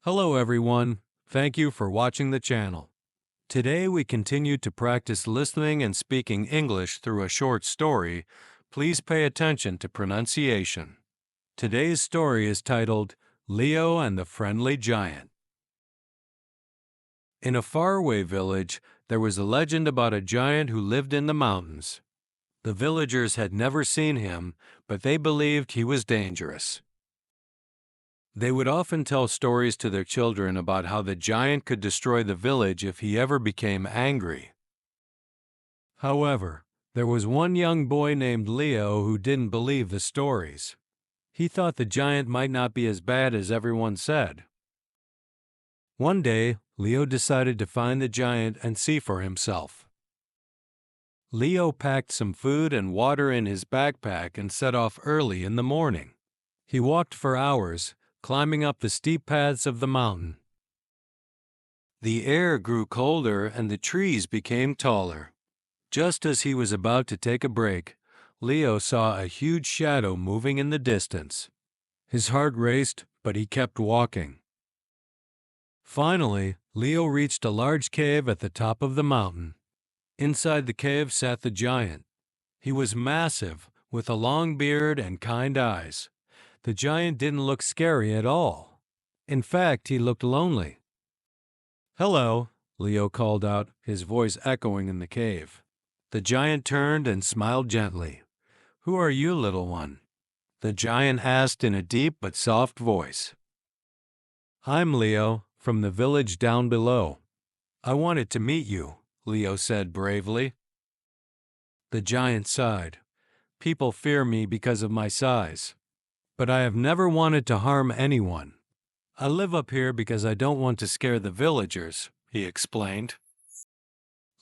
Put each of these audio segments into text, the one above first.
Hello everyone, thank you for watching the channel. Today we continue to practice listening and speaking English through a short story. Please pay attention to pronunciation. Today's story is titled, Leo and the Friendly Giant. In a faraway village, there was a legend about a giant who lived in the mountains. The villagers had never seen him, but they believed he was dangerous. They would often tell stories to their children about how the giant could destroy the village if he ever became angry. However, there was one young boy named Leo who didn't believe the stories. He thought the giant might not be as bad as everyone said. One day, Leo decided to find the giant and see for himself. Leo packed some food and water in his backpack and set off early in the morning. He walked for hours, climbing up the steep paths of the mountain. The air grew colder and the trees became taller. Just as he was about to take a break, Leo saw a huge shadow moving in the distance. His heart raced, but he kept walking. Finally, Leo reached a large cave at the top of the mountain. Inside the cave sat the giant. He was massive, with a long beard and kind eyes. The giant didn't look scary at all. In fact, he looked lonely. "Hello," Leo called out, his voice echoing in the cave. The giant turned and smiled gently. "Who are you, little one?" the giant asked in a deep but soft voice. "I'm Leo, from the village down below. I wanted to meet you," Leo said bravely. The giant sighed. "People fear me because of my size. But I have never wanted to harm anyone. I live up here because I don't want to scare the villagers," he explained.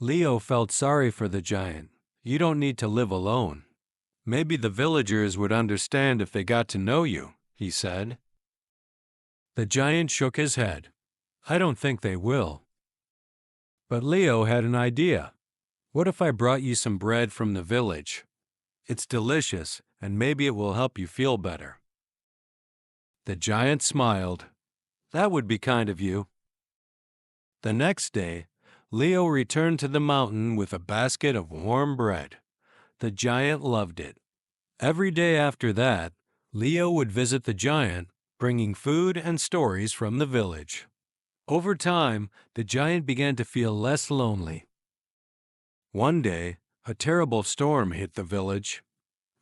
Leo felt sorry for the giant. "You don't need to live alone. Maybe the villagers would understand if they got to know you," he said. The giant shook his head. "I don't think they will." But Leo had an idea. "What if I brought you some bread from the village? It's delicious, and maybe it will help you feel better." The giant smiled. "That would be kind of you." The next day, Leo returned to the mountain with a basket of warm bread. The giant loved it. Every day after that, Leo would visit the giant, bringing food and stories from the village. Over time, the giant began to feel less lonely. One day, a terrible storm hit the village.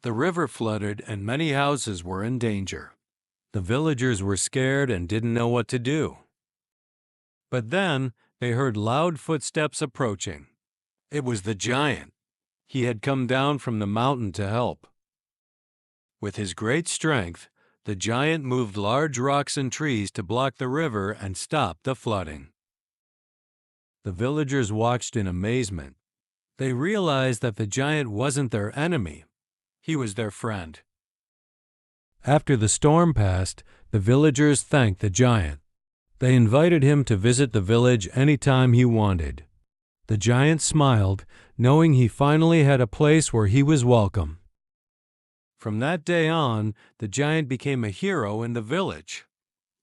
The river flooded and many houses were in danger. The villagers were scared and didn't know what to do. But then they heard loud footsteps approaching. It was the giant. He had come down from the mountain to help. With his great strength, the giant moved large rocks and trees to block the river and stop the flooding. The villagers watched in amazement. They realized that the giant wasn't their enemy. He was their friend. After the storm passed, the villagers thanked the giant. They invited him to visit the village anytime he wanted. The giant smiled, knowing he finally had a place where he was welcome. From that day on, the giant became a hero in the village.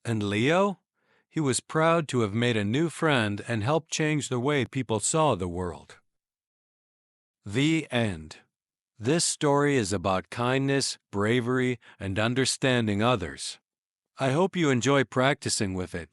And Leo? He was proud to have made a new friend and helped change the way people saw the world. The end. This story is about kindness, bravery, and understanding others. I hope you enjoy practicing with it.